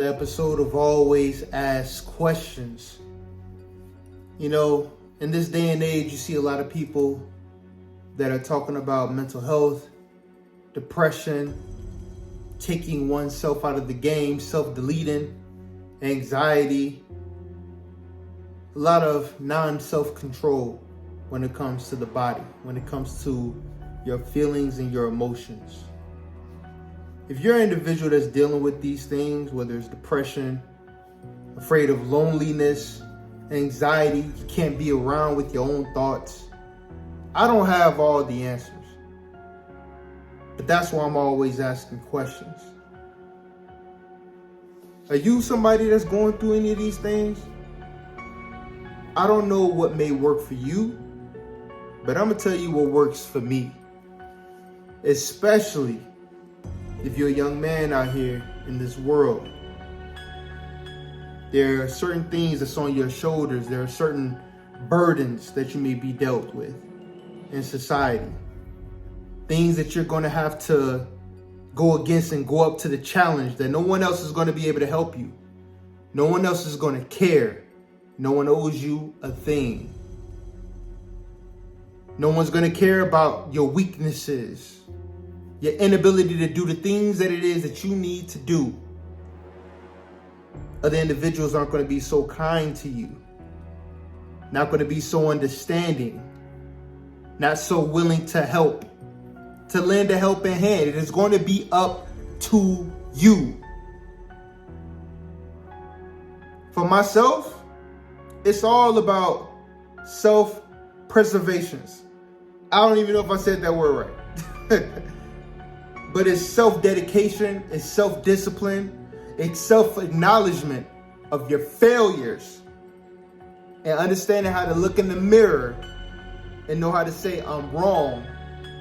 The episode of Always Ask Questions. In this day and age, you see a lot of people that are talking about mental health, depression, taking oneself out of the game, self-deleting, anxiety, a lot of non-self-control when it comes to the body, when it comes to your feelings and your emotions. If you're an individual that's dealing with these things, whether it's depression, afraid of loneliness, anxiety, you can't be around with your own thoughts, I don't have all the answers. But that's why I'm always asking questions. Are you somebody that's going through any of these things? I don't know what may work for you, but I'm going to tell you what works for me. Especially if you're a young man out here in this world. There are certain things that's on your shoulders. There are certain burdens that you may be dealt with in society. Things that you're going to have to go against and go up to the challenge that no one else is going to be able to help you. No one else is going to care. No one owes you a thing. No one's going to care about your weaknesses, your inability to do the things that it is that you need to do. Other individuals aren't going to be so kind to you, not going to be so understanding, not so willing to help, to lend a helping hand. It is going to be up to you. For myself, it's all about self-preservation. I don't even know if I said that word right. But it's self-dedication, it's self-discipline, it's self-acknowledgement of your failures, and understanding how to look in the mirror and know how to say, I'm wrong,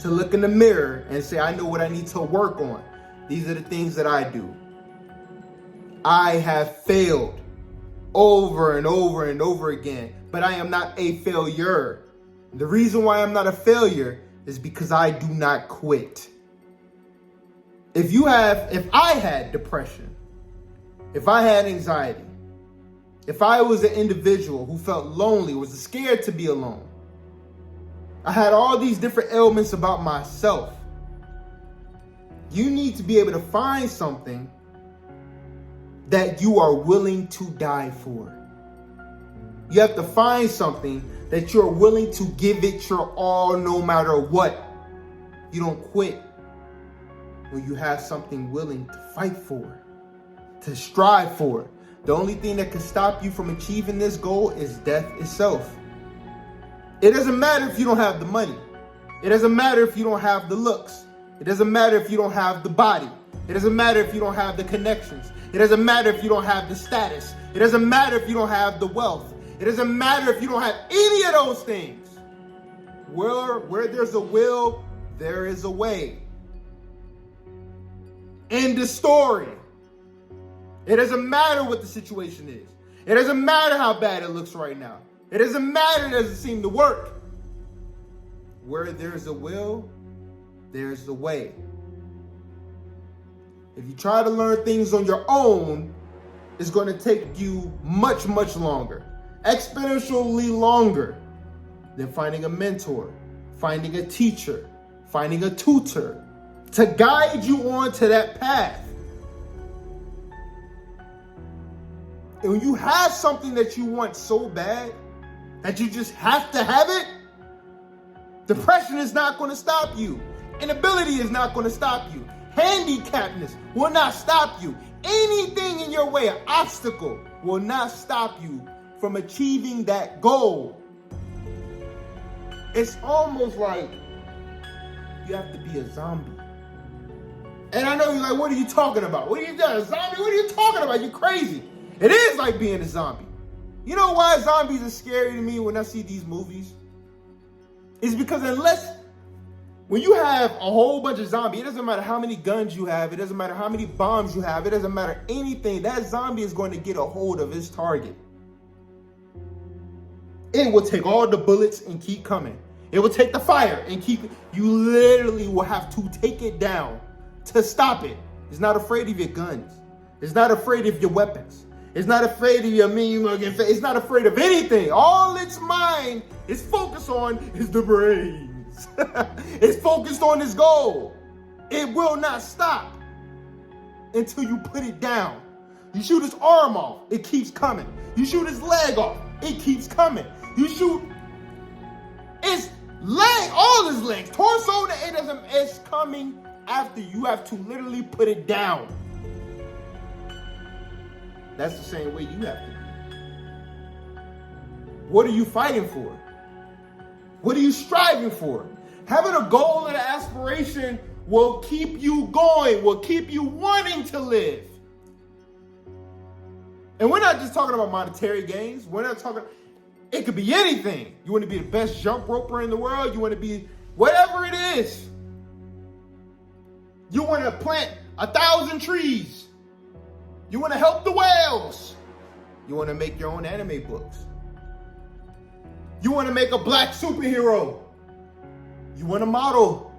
to look in the mirror and say, I know what I need to work on. These are the things that I do. I have failed over and over and over again, but I am not a failure. The reason why I'm not a failure is because I do not quit. If I had depression, if I had anxiety, if I was an individual who felt lonely, was scared to be alone, I had all these different ailments about myself, you need to be able to find something that you are willing to die for. You have to find something that you're willing to give it your all no matter what. You don't quit. When you have something willing to fight for, to strive for. The only thing that can stop you from achieving this goal is death itself. It doesn't matter if you don't have the money. It doesn't matter if you don't have the looks. It doesn't matter if you don't have the body. It doesn't matter if you don't have the connections. It doesn't matter if you don't have the status. It doesn't matter if you don't have the wealth. It doesn't matter if you don't have any of those things. Where there's a will, there is a way. End of story. It doesn't matter what the situation is. It doesn't matter how bad it looks right now. It doesn't matter, it doesn't seem to work. Where there's a will, there's a way. If you try to learn things on your own, it's going to take you much, much longer. Exponentially longer than finding a mentor, finding a teacher, finding a tutor, to guide you onto that path. And when you have something that you want so bad that you just have to have it, depression is not going to stop you. Inability is not going to stop you. Handicapness will not stop you. Anything in your way, an obstacle, will not stop you from achieving that goal. It's almost like you have to be a zombie. And I know you're like, what are you talking about? What are you doing? A zombie? What are you talking about? You crazy. It is like being a zombie. You know why zombies are scary to me when I see these movies? It's because when you have a whole bunch of zombies, it doesn't matter how many guns you have, it doesn't matter how many bombs you have, it doesn't matter anything, that zombie is going to get a hold of his target. It will take all the bullets and keep coming. It will take the fire and keep it. You literally will have to take it down to stop it. It's not afraid of your guns. It's not afraid of your weapons. It's not afraid of your it's not afraid of anything. All its mind is focused on is the brains. It's focused on its goal. It will not stop until you put it down. You shoot his arm off, it keeps coming. You shoot his leg off, it keeps coming. You shoot his leg, all his legs, torso, it's coming after you. Have to literally put it down. That's the same way you have to be. What are you fighting for? What are you striving for? Having a goal and an aspiration will keep you going, will keep you wanting to live. And we're not just talking about monetary gains. We're not talking, it could be anything. You want to be the best jump roper in the world. You want to be whatever it is. You want to plant 1,000 trees. You want to help the whales. You want to make your own anime books. You want to make a black superhero. You want to model.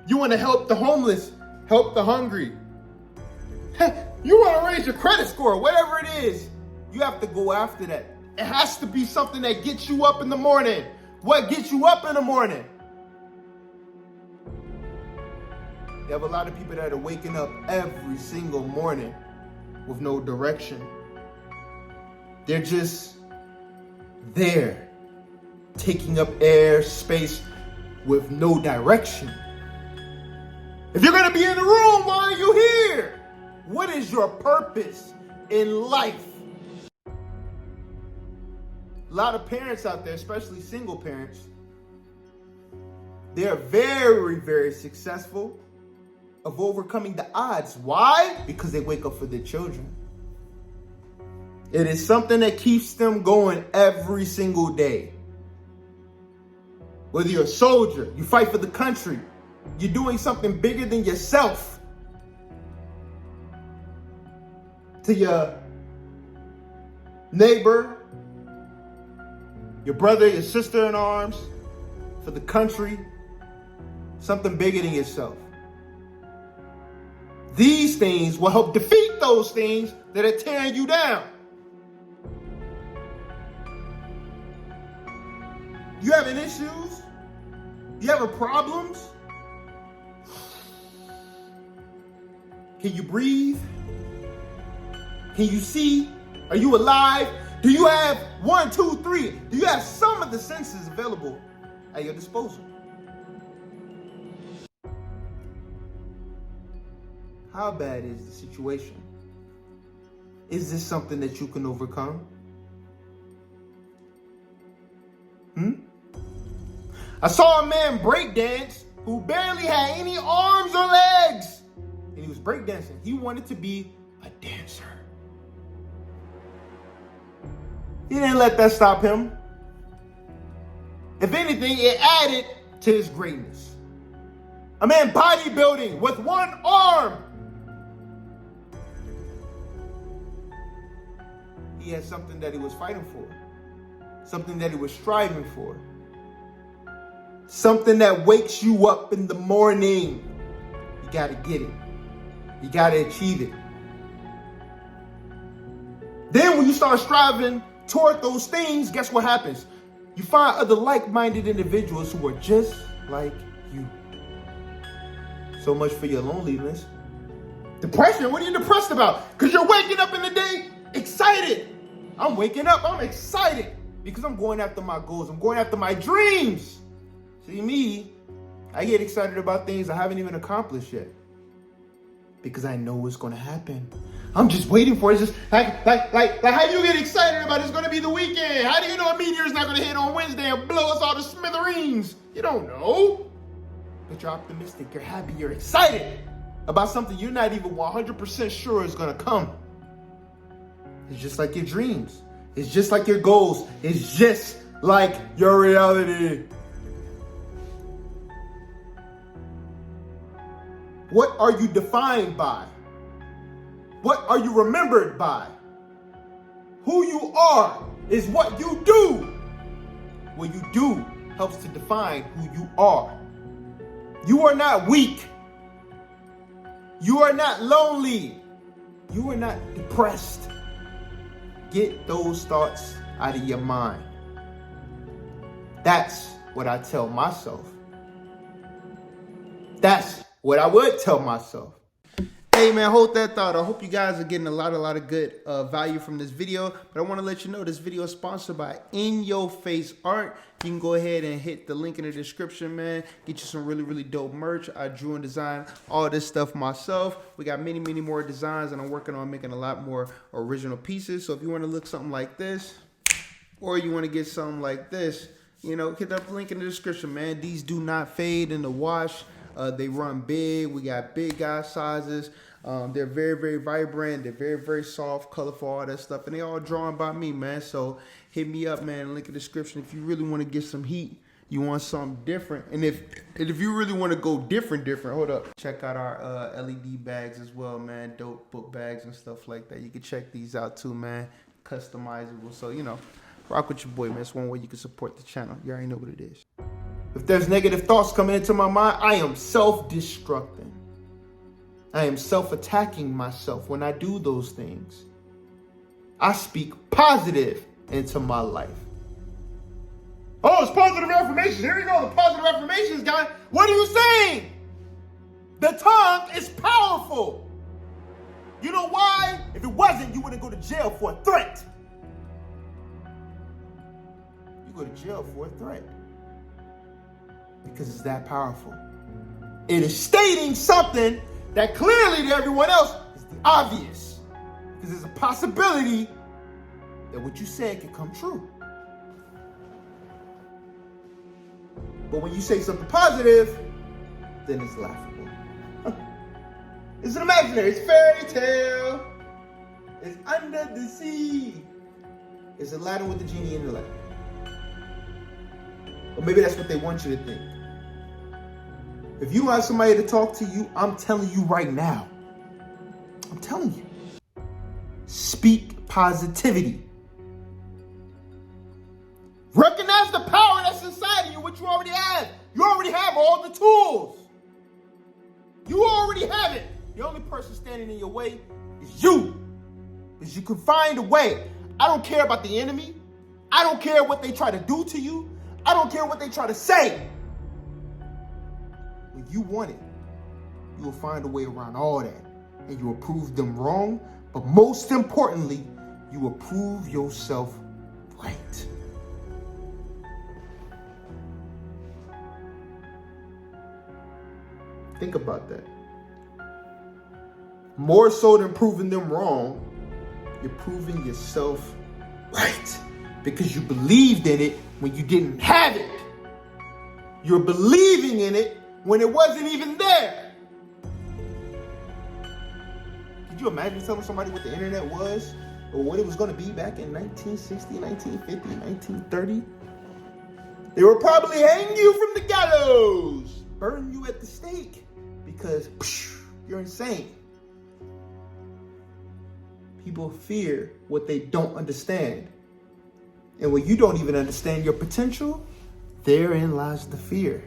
You want to help the homeless, help the hungry. You want to raise your credit score, whatever it is. You have to go after that. It has to be something that gets you up in the morning. What gets you up in the morning? You have a lot of people that are waking up every single morning with no direction. They're just there, taking up air, space with no direction. If you're going to be in the room, why are you here? What is your purpose in life? A lot of parents out there, especially single parents, they're very, very successful of overcoming the odds. Why? Because they wake up for their children. It is something that keeps them going every single day. Whether you're a soldier, you fight for the country, you're doing something bigger than yourself. To your neighbor, your brother, your sister in arms, for the country, something bigger than yourself. These things will help defeat those things that are tearing you down. You having issues? You having problems? Can you breathe? Can you see? Are you alive? Do you have 1, 2, 3? Do you have some of the senses available at your disposal? How bad is the situation? Is this something that you can overcome? I saw a man breakdance who barely had any arms or legs. And he was breakdancing. He wanted to be a dancer. He didn't let that stop him. If anything, it added to his greatness. A man bodybuilding with one arm. He had something that he was fighting for. Something that he was striving for. Something that wakes you up in the morning. You gotta get it. You gotta achieve it. Then when you start striving toward those things, guess what happens? You find other like-minded individuals who are just like you. So much for your loneliness. Depression, what are you depressed about? Because you're waking up in the day excited. I'm waking up, I'm excited because I'm going after my goals. I'm going after my dreams. See me, I get excited about things I haven't even accomplished yet because I know it's going to happen. I'm just waiting for it. It's just like how do you get excited about it's going to be the weekend? How do you know a meteor's not going to hit on Wednesday and blow us all to smithereens? You don't know. But you're optimistic, you're happy, you're excited about something you're not even 100% sure is going to come. It's just like your dreams. It's just like your goals. It's just like your reality. What are you defined by? What are you remembered by? Who you are is what you do. What you do helps to define who you are. You are not weak. You are not lonely. You are not depressed. Get those thoughts out of your mind. That's what I tell myself. That's what I would tell myself. Hey man, hold that thought. I hope you guys are getting a lot of good value from this video. But I want to let you know this video is sponsored by In Your Face Art. You can go ahead and hit the link in the description, man. Get you some really dope merch. I drew and designed all this stuff myself. We got many more designs, and I'm working on making a lot more original pieces. So if you want to look something like this, or you want to get something like this, you know, hit that link in the description, man. These do not fade in the wash. They run big. We got big guy sizes. They're very vibrant. They're very soft, colorful, all that stuff. And they all drawn by me, man. So hit me up, man. Link in the description. If you really want to get some heat, you want something different. And if you really want to go different, hold up. Check out our LED bags as well, man. Dope book bags and stuff like that. You can check these out too, man. Customizable. So, you know, rock with your boy, man. That's one way you can support the channel. You already know what it is. If there's negative thoughts coming into my mind, I am self-destructing. I am self-attacking myself when I do those things. I speak positive into my life. Oh, it's positive affirmations. Here you go, the positive affirmations, guy. What are you saying? The tongue is powerful. You know why? If it wasn't, you wouldn't go to jail for a threat. You go to jail for a threat. Because it's that powerful. It is stating something that clearly to everyone else is the obvious. Because there's a possibility that what you said could come true. But when you say something positive, then it's laughable. It's an imaginary, it's fairy tale. It's under the sea. It's Aladdin with the genie in the lamp. Or maybe that's what they want you to think. If you want somebody to talk to you, I'm telling you right now. I'm telling you. Speak positivity. Recognize the power that's inside of you, which you already have. You already have all the tools. You already have it. The only person standing in your way is you. Because you can find a way. I don't care about the enemy. I don't care what they try to do to you. I don't care what they try to say. When you want it, you will find a way around all that. And you will prove them wrong. But most importantly, you will prove yourself right. Think about that. More so than proving them wrong, you're proving yourself right. Because you believed in it when you didn't have it. You're believing in it when it wasn't even there. Could you imagine telling somebody what the internet was or what it was going to be back in 1960, 1950, 1930? They would probably hang you from the gallows, burn you at the stake because you're insane. People fear what they don't understand. And when you don't even understand your potential, therein lies the fear.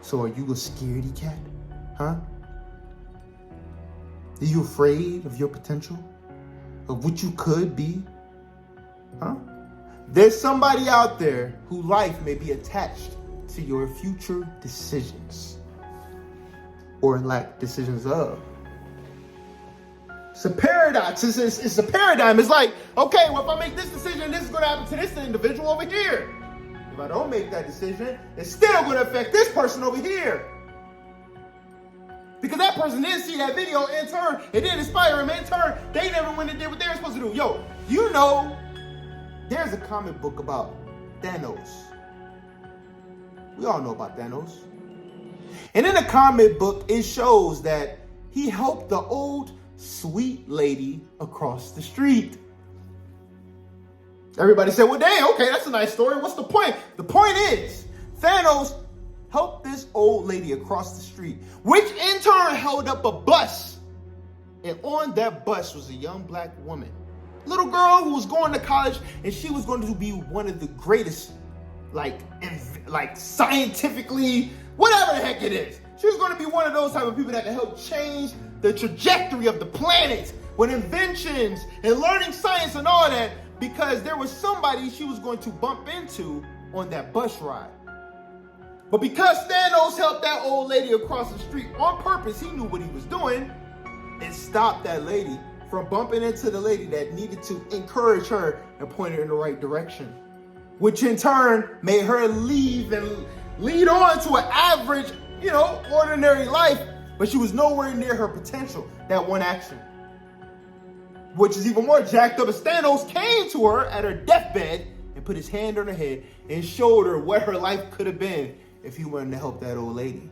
So are you a scaredy cat? Huh? Are you afraid of your potential? Of what you could be? Huh? There's somebody out there whose life may be attached to your future decisions. Or lack decisions of. It's a paradox. It's a paradigm. It's like, okay, well, if I make this decision, this is going to happen to this individual over here. If I don't make that decision, it's still going to affect this person over here. Because that person didn't see that video in turn. It didn't inspire them in turn. They never went and did what they were supposed to do. Yo, you know, there's a comic book about Thanos. We all know about Thanos. And in the comic book, it shows that he helped the old sweet lady across the street. Everybody said, well, dang, okay, that's a nice story. What's the point? The point is, Thanos helped this old lady across the street, which in turn held up a bus. And on that bus was a young black woman, little girl who was going to college, and she was going to be one of the greatest, like scientifically, whatever the heck it is. She was going to be one of those type of people that can help change the trajectory of the planet with inventions and learning science and all that, because there was somebody she was going to bump into on that bus ride. But because Thanos helped that old lady across the street on purpose, he knew what he was doing and stopped that lady from bumping into the lady that needed to encourage her and point her in the right direction, which in turn made her leave and lead on to an average, ordinary life, but she was nowhere near her potential. That one action, which is even more jacked up, as Thanos came to her at her deathbed and put his hand on her head and showed her what her life could have been if he wanted to help that old lady.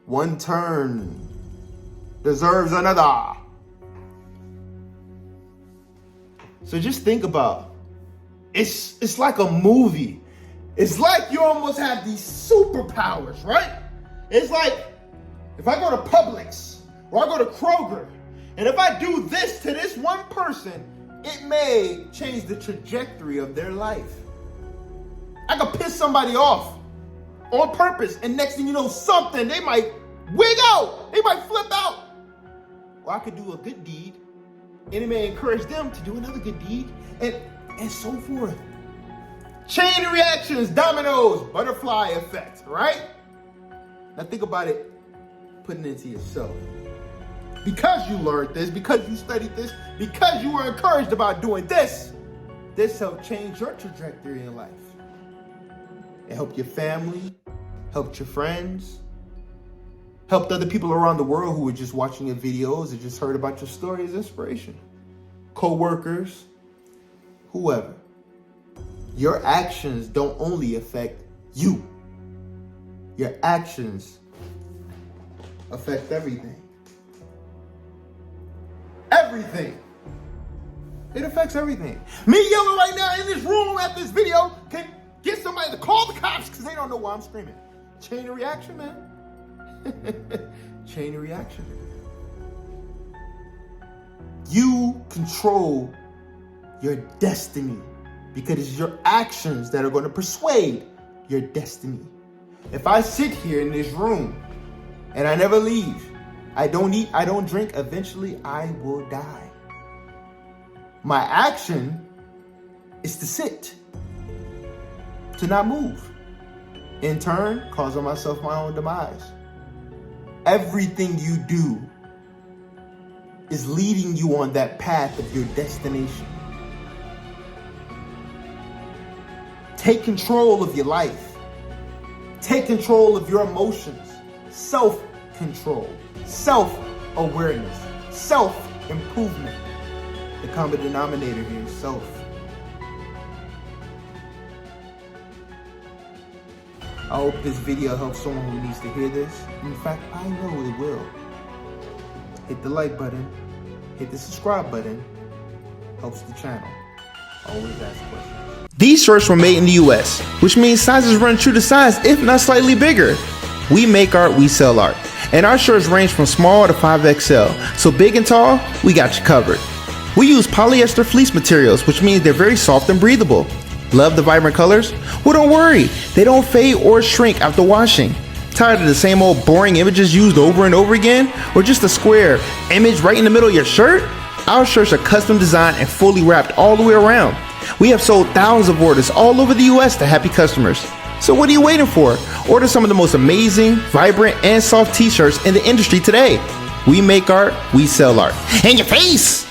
One turn deserves another. So just think about, it's like a movie. It's like you almost have these superpowers, right? It's like if I go to Publix or I go to Kroger, and if I do this to this one person, it may change the trajectory of their life. I could piss somebody off on purpose, and next thing you know, they might wig out. They might flip out. Or I could do a good deed, and it may encourage them to do another good deed, and so forth. Chain reactions, dominoes, butterfly effect, right? Now think about it, putting it into yourself. Because you learned this, because you studied this, because you were encouraged about doing this helped change your trajectory in life. It helped your family, helped your friends, helped other people around the world who were just watching your videos or just heard about your story as inspiration. Co-workers, whoever. Your actions don't only affect you. Your actions affect everything. Everything. It affects everything. Me yelling right now in this room at this video can get somebody to call the cops because they don't know why I'm screaming. Chain of reaction, man. Chain of reaction. You control your destiny because it's your actions that are going to persuade your destiny. If I sit here in this room and I never leave, I don't eat, I don't drink, eventually I will die. My action is to sit, to not move. In turn, causing myself my own demise. Everything you do is leading you on that path of your destination. Take control of your life. Take control of your emotions. Self-control. Self-awareness. Self-improvement. The common denominator here is self. I hope this video helps someone who needs to hear this. In fact, I know it will. Hit the like button. Hit the subscribe button. Helps the channel. Always ask questions. These shirts were made in the US, which means sizes run true to size, if not slightly bigger. We make art, we sell art. And our shirts range from small to 5XL. So big and tall, we got you covered. We use polyester fleece materials, which means they're very soft and breathable. Love the vibrant colors? Well, don't worry, they don't fade or shrink after washing. Tired of the same old boring images used over and over again? Or just a square image right in the middle of your shirt? Our shirts are custom designed and fully wrapped all the way around. We have sold thousands of orders all over the US to happy customers. So what are you waiting for? Order some of the most amazing, vibrant, and soft t-shirts in the industry today. We make art, we sell art. In your face!